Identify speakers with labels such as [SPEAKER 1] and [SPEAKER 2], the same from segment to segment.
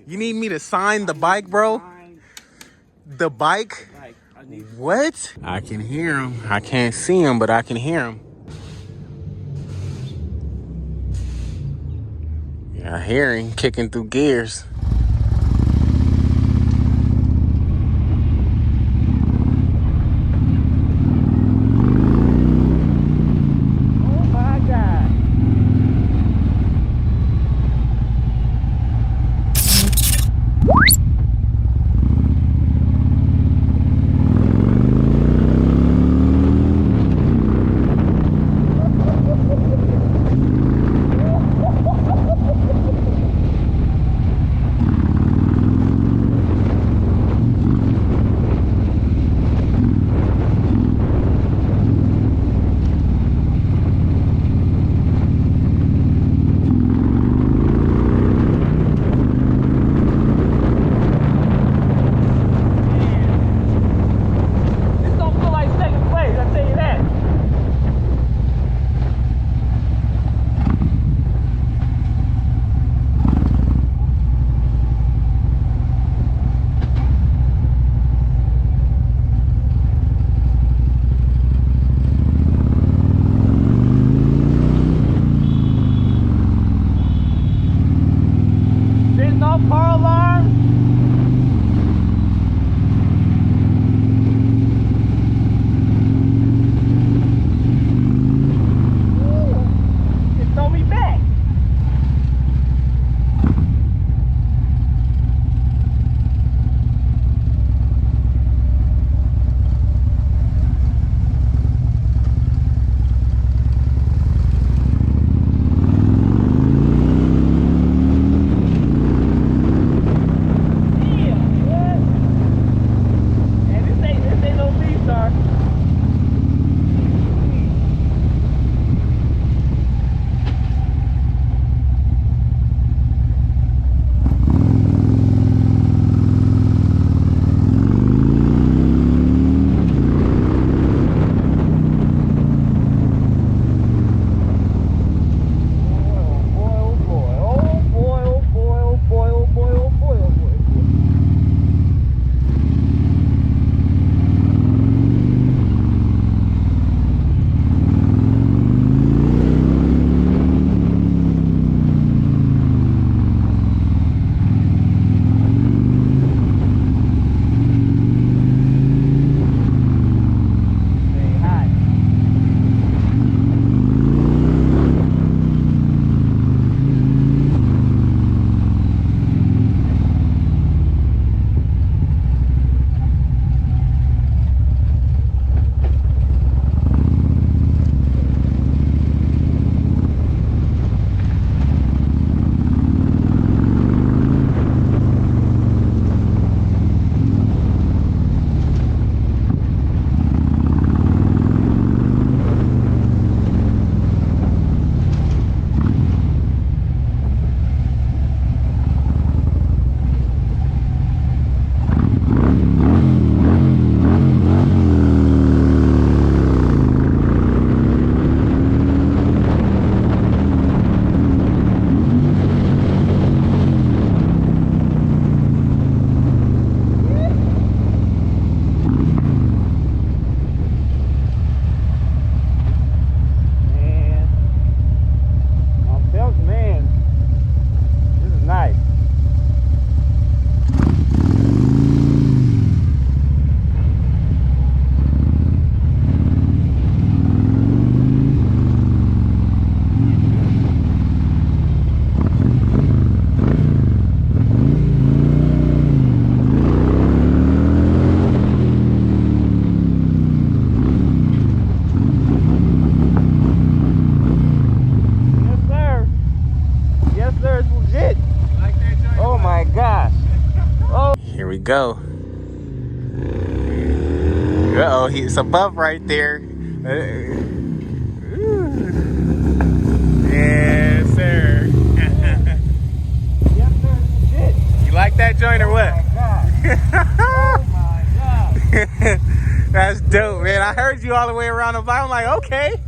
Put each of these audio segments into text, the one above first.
[SPEAKER 1] You need me to sign the bike, bro? The bike? What? I can hear him. I can't see him, but I can hear him. Yeah, I hear him kicking through gears. Go. Uh-oh, it's above right there. Yes, sir.
[SPEAKER 2] Yes, sir. Shit.
[SPEAKER 1] You like that joint or what?
[SPEAKER 2] Oh my God.
[SPEAKER 1] That's dope, man. I heard you all the way around the block. I'm like, okay.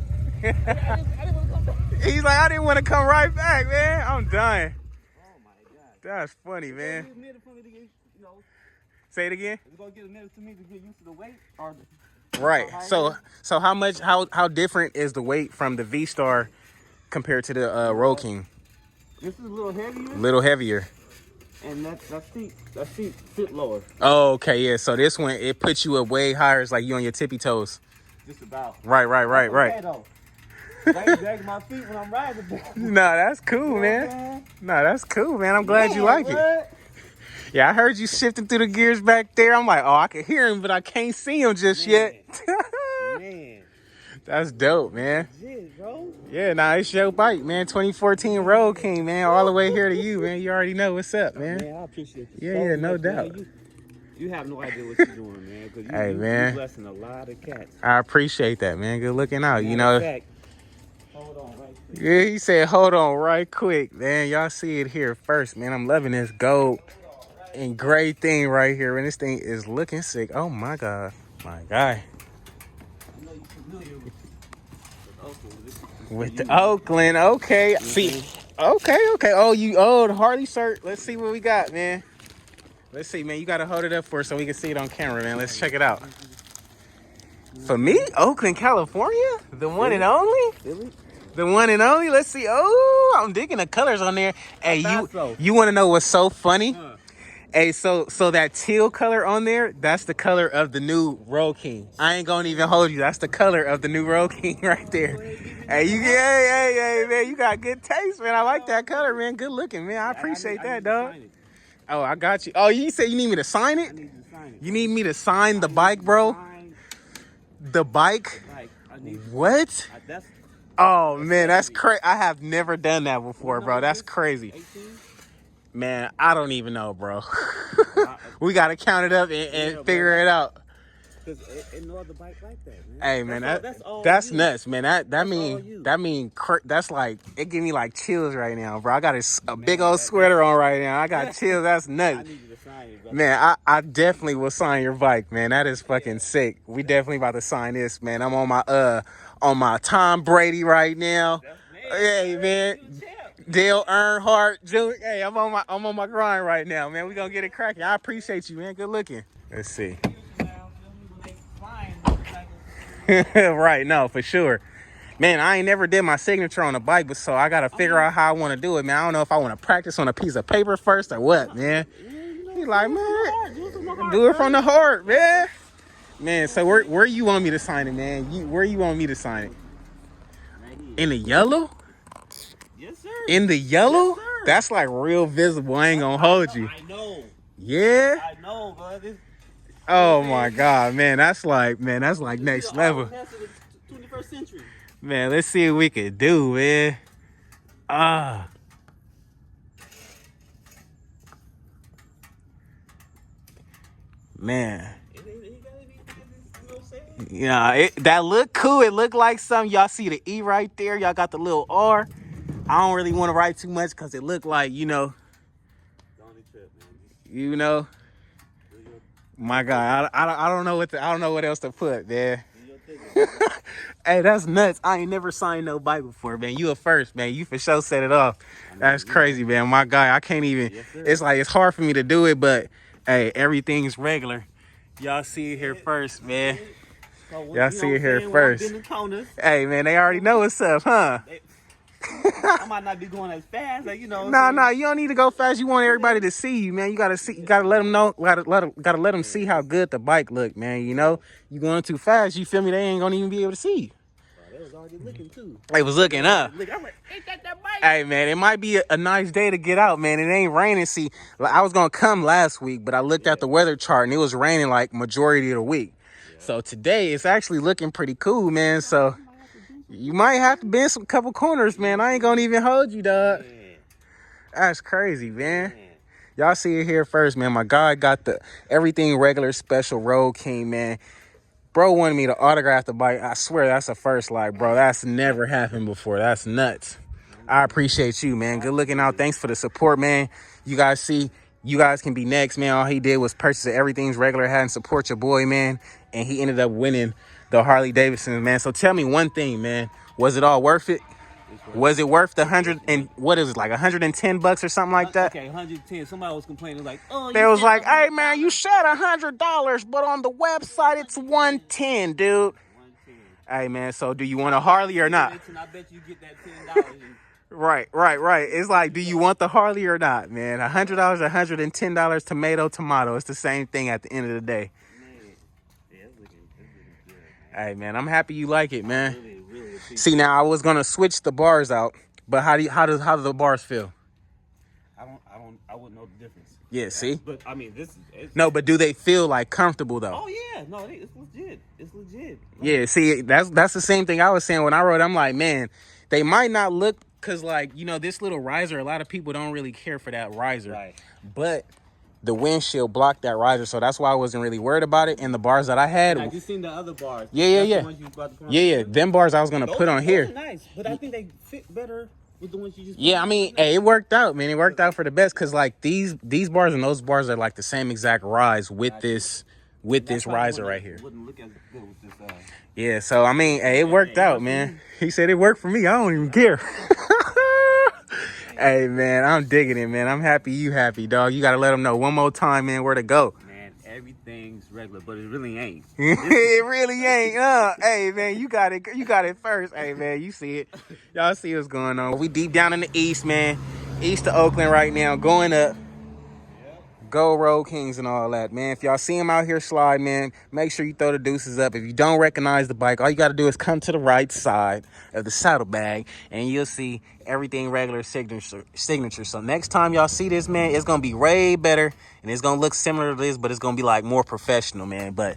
[SPEAKER 2] I didn't want to come back.
[SPEAKER 1] He's like, I didn't want to come right back, man. I'm done.
[SPEAKER 2] Oh my God.
[SPEAKER 1] That's funny,
[SPEAKER 2] It's
[SPEAKER 1] man.
[SPEAKER 2] gonna be a minute for me to get, you know,
[SPEAKER 1] Say it again.
[SPEAKER 2] it's gonna get a minute for me to get used to the weight or
[SPEAKER 1] Right.
[SPEAKER 2] how
[SPEAKER 1] So how different is the weight from the V Star compared to the Road King?
[SPEAKER 2] this is a little heavier,
[SPEAKER 1] Little heavier.
[SPEAKER 2] and that seat fit lower.
[SPEAKER 1] Oh, okay, yeah. So this one it puts you up way higher. It's like you on your tippy toes.
[SPEAKER 2] Just about.
[SPEAKER 1] Right.
[SPEAKER 2] That's okay, though. I ain't dragging my feet when I'm riding.
[SPEAKER 1] No, that's cool, man. No, that's cool, man. I'm glad you like it. Yeah, I heard you shifting through the gears back there. I'm like, oh, I can hear him, but I can't see him just yet.
[SPEAKER 2] Man.
[SPEAKER 1] That's dope, man.
[SPEAKER 2] Shit, bro.
[SPEAKER 1] Yeah, nah, it's your bike, man. 2014 Road King, man. All the way here to you, man. You already know what's up, man.
[SPEAKER 2] Man, I appreciate you.
[SPEAKER 1] Yeah,
[SPEAKER 2] so
[SPEAKER 1] yeah, no
[SPEAKER 2] much,
[SPEAKER 1] doubt.
[SPEAKER 2] Man. You have no idea what you're doing, man. Cause
[SPEAKER 1] Hey,
[SPEAKER 2] you blessing a lot of cats.
[SPEAKER 1] I appreciate that, man. Good looking out, you
[SPEAKER 2] Matter
[SPEAKER 1] know.
[SPEAKER 2] of fact, hold on right quick.
[SPEAKER 1] Yeah, he said, hold on right quick, man. Y'all see it here first, man. I'm loving this gold and gray thing right here. And this thing is looking sick. Oh, my God. My guy.
[SPEAKER 2] I know you're familiar with Oakland.
[SPEAKER 1] With the Oakland, okay. See, okay. Oh, the Harley shirt. Let's see what we got, man. Let's see, man. You got to hold it up for us so we can see it on camera, man. Let's check it out. For me, Oakland, California? The one and only?
[SPEAKER 2] Really?
[SPEAKER 1] The one and only? Let's see. Oh, I'm digging the colors on there. Hey, you want to know what's so funny? Hey, so that teal color on there, that's the color of the new Road King. I ain't gonna even hold you. That's the color of the new Road King right there. Hey, man, you got good taste, man. I like that color, man. Good looking, man. I appreciate that, dog. Oh, I got you. Oh, you said you need me to sign it?
[SPEAKER 2] I need you to sign it.
[SPEAKER 1] You need me to sign the bike, bro? The bike? What? Oh, man, that's crazy. I have never done that before, bro. That's crazy.
[SPEAKER 2] 18?
[SPEAKER 1] Man, I don't even know, bro. We got to count it up and figure it out.
[SPEAKER 2] Because ain't no other bike like that, man.
[SPEAKER 1] Hey, man,
[SPEAKER 2] that's
[SPEAKER 1] nuts, man. That's like, it give me like chills right now, bro. I got a big old sweater on right now. I got chills. That's nuts.
[SPEAKER 2] I need you to sign it, brother.
[SPEAKER 1] Man, I definitely will sign your bike, man. That is fucking sick. We definitely about to sign this, man. I'm on my Tom Brady right now. Hey, man. Dale Earnhardt Jr. Hey, I'm on my grind right now, man. We gonna get it cracking. I appreciate you, man. Good looking. Let's see. Right, no, for sure. Man, I ain't never did my signature on a bike, but so I gotta figure out how I want to do it, man. I don't know if I want to practice on a piece of paper first or what, man. He's like, man, do it from the heart, man. Man, so where you want me to sign it, man? Where you want me to sign it? In the yellow?
[SPEAKER 2] Yes, sir.
[SPEAKER 1] In the yellow?
[SPEAKER 2] Yes, sir.
[SPEAKER 1] That's like real visible. I ain't gonna hold you.
[SPEAKER 2] I know.
[SPEAKER 1] Yeah?
[SPEAKER 2] I know, bro.
[SPEAKER 1] Oh my God, man. That's like next level.
[SPEAKER 2] 21st century.
[SPEAKER 1] Man, let's see what we can do, man. Man. Yeah, that look cool. It looked like something. Y'all see the E right there. Y'all got the little R. I don't really want to write too much because it looked like, my God, I don't know what else to put, man. Hey, that's nuts. I ain't never signed no bike before, man. You a first, man. You for sure set it off. That's crazy, man. My guy, I can't even. It's like it's hard for me to do it, but hey, everything's regular. Y'all see it here first, man. Y'all see it here first. Hey, man, they already know what's up, huh?
[SPEAKER 2] I might not be going as fast, like,
[SPEAKER 1] Nah, you don't need to go fast. You want everybody to see you, man. You gotta let them know. Gotta let them see how good the bike look, man. You going too fast. You feel me? They ain't gonna even be able to see you.
[SPEAKER 2] They was already looking too.
[SPEAKER 1] They was looking up.
[SPEAKER 2] I'm like, ain't that bike?
[SPEAKER 1] Hey, man, it might be a nice day to get out, man. It ain't raining. See, I was gonna come last week, but I looked at the weather chart and it was raining like majority of the week. So today it's actually looking pretty cool, man. So you might have to bend some couple corners, man. I ain't gonna even hold you, dog. That's crazy, man. Y'all see it here first, man. My guy got the everything regular special Road King, man. Bro wanted me to autograph the bike. I swear that's a first, like, bro. That's never happened before. That's nuts. I appreciate you, man. Good looking out. Thanks for the support, man. You guys see, you guys can be next, man. All he did was purchase everything's regular hat and support your boy, man. And he ended up winning the Harley Davidson, man. So tell me one thing, man. Was it all worth it? Was it worth the hundred and what is it, like $110 or something like that?
[SPEAKER 2] Okay, 110. Somebody was complaining like, oh,
[SPEAKER 1] They
[SPEAKER 2] you
[SPEAKER 1] was
[SPEAKER 2] said
[SPEAKER 1] like, hey
[SPEAKER 2] $100.
[SPEAKER 1] man, you said $100, but on the website it's 110, dude.
[SPEAKER 2] 110.
[SPEAKER 1] Hey man, so do you want a Harley or not?
[SPEAKER 2] And I bet you get that $10.
[SPEAKER 1] Right. It's like, do you want the Harley or not, man? $100, $110, tomato. It's the same thing at the end of the day.
[SPEAKER 2] Man, yeah, it's looking good,
[SPEAKER 1] Hey man, I'm happy you like it, man.
[SPEAKER 2] Really appreciate
[SPEAKER 1] See, now I was gonna switch the bars out, but how do the bars feel?
[SPEAKER 2] I wouldn't know the difference.
[SPEAKER 1] Yeah, see?
[SPEAKER 2] But I mean, it's
[SPEAKER 1] No, but do they feel like comfortable though?
[SPEAKER 2] Oh yeah, no, it's legit. It's legit.
[SPEAKER 1] Yeah, see, that's the same thing I was saying when I rode. I'm like, man, they might not look, cause like, you know, this little riser, a lot of people don't really care for that riser.
[SPEAKER 2] Right.
[SPEAKER 1] But the windshield blocked that riser, so that's why I wasn't really worried about it. And the bars that I had,
[SPEAKER 2] I just seen the other bars.
[SPEAKER 1] Yeah.
[SPEAKER 2] The ones you about to put on.
[SPEAKER 1] Yeah, them bars I was gonna put on here.
[SPEAKER 2] Those are nice, but I think they fit better with the ones you just.
[SPEAKER 1] Yeah, I mean, hey, it worked out, man. It worked out for the best, cause like these bars and those bars are like the same exact rise with this riser right here.
[SPEAKER 2] Wouldn't look as good with this.
[SPEAKER 1] Yeah, so I mean, hey, it worked out, man. He said it worked for me. I don't even care. Hey, man, I'm digging it, man. I'm happy you happy, dog. You gotta let them know one more time, man, where to go.
[SPEAKER 2] Man, everything's regular, but it really ain't.
[SPEAKER 1] It really ain't. Hey, man, you got it first. Hey, man, you see it. Y'all see what's going on. We deep down in the east, man. East of Oakland right now, going up. Go Road Kings and all that, man. If y'all see him out here slide, man, make sure you throw the deuces up. If you don't recognize the bike, all you got to do is come to the right side of the saddlebag, and you'll see everything regular signature. So next time y'all see this, man, it's going to be way better, and it's going to look similar to this, but it's going to be like more professional, man. But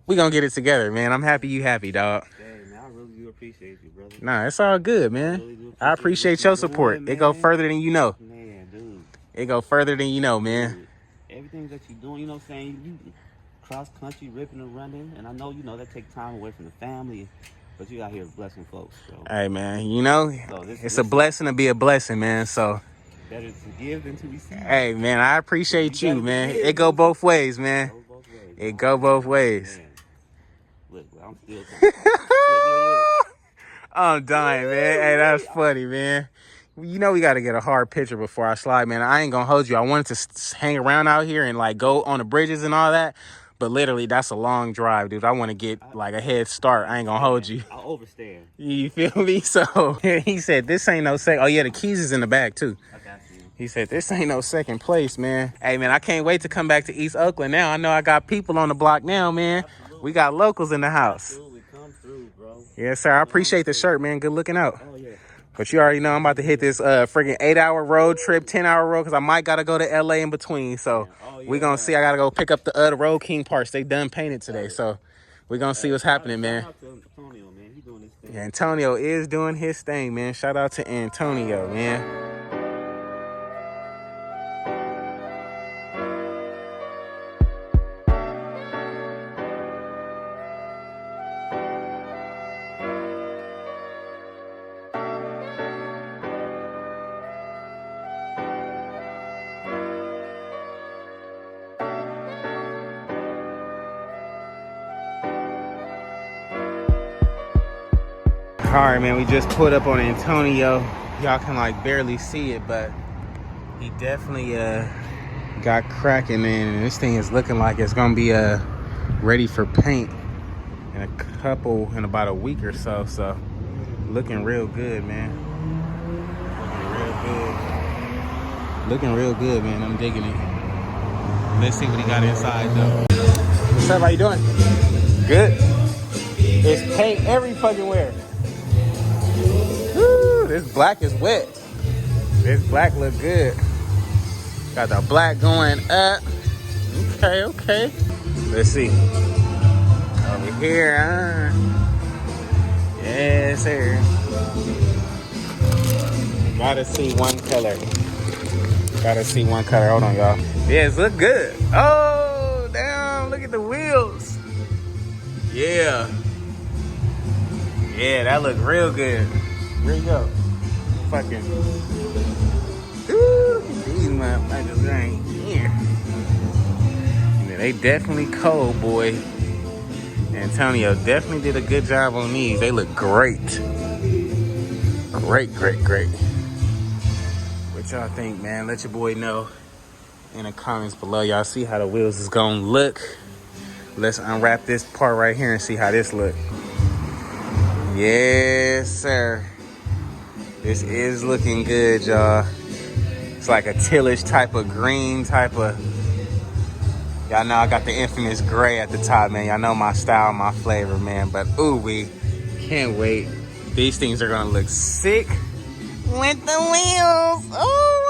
[SPEAKER 1] we going to get it together, man. I'm happy you happy, dog.
[SPEAKER 2] Hey, man, I really do appreciate you, brother.
[SPEAKER 1] Nah, it's all good, man. I appreciate your support. It go further than you know.
[SPEAKER 2] Man, dude.
[SPEAKER 1] It go further than you know, man.
[SPEAKER 2] Dude. Everything that you're doing, you know what I'm saying? You cross country, ripping and running. And I know, you know, that takes time away from the family. But you out here blessing folks. So.
[SPEAKER 1] Hey, man, you know, it's a blessing to be a blessing, man. So,
[SPEAKER 2] better to give than to receive.
[SPEAKER 1] Hey, man, I appreciate you, man. It go both ways, man. It go both ways.
[SPEAKER 2] Look, I'm still look.
[SPEAKER 1] I'm dying, man. Hey, that's funny, man. You know we got to get a hard picture before I slide, man. I ain't going to hold you. I wanted to hang around out here and, like, go on the bridges and all that. But literally, that's a long drive, dude. I want to get, like, a head start. I ain't going to hold you.
[SPEAKER 2] I'll overstand.
[SPEAKER 1] You feel me? So, he said, this ain't no second. Oh, yeah, the keys is in the bag, too.
[SPEAKER 2] I got you.
[SPEAKER 1] He said, this ain't no second place, man. Hey, man, I can't wait to come back to East Oakland now. I know I got people on the block now, man. Absolutely. We got locals in the house.
[SPEAKER 2] Absolutely. Come through, bro.
[SPEAKER 1] Yes, sir. I appreciate the shirt, man. Good looking out.
[SPEAKER 2] Oh, yeah.
[SPEAKER 1] But you already know I'm about to hit this friggin' 8-hour road trip, 10-hour road, because I might got to go to L.A. in between. So we going to see. I got to go pick up the Road King parts. They done painted today. So we going to see what's happening, man.
[SPEAKER 2] Shout out to Antonio, man. He doing his thing.
[SPEAKER 1] Yeah, Antonio is doing his thing, man. Shout out to Antonio, man. All right, man, we just put up on Antonio. Y'all can like barely see it, but he definitely got cracking, man. And this thing is looking like it's gonna be ready for paint in about a week or so. So looking real good, man. Looking real good, man. I'm digging it. Let's see what he got inside though. What's up? How you doing? Good. It's paint every fucking where. Woo, this black is wet. This black look good. Got the black going up. Okay. Let's see. Over here, yes, sir. Gotta see one color. Hold on, y'all. Yes, look good. Oh, damn, look at the wheels. Yeah, that look real good. Here you go. Fucking. Ooh, these motherfuckers right here. Yeah, they definitely cold, boy. Antonio definitely did a good job on these. They look great. Great, great, great. What y'all think, man? Let your boy know in the comments below. Y'all see how the wheels is gonna look. Let's unwrap this part right here and see how this look. Yes, sir. This is looking good, y'all. It's like a tealish type of green type of. Y'all know I got the infamous gray at the top, man. Y'all know my style, my flavor, man. But ooh, we can't wait. These things are gonna look sick with the wheels. Oh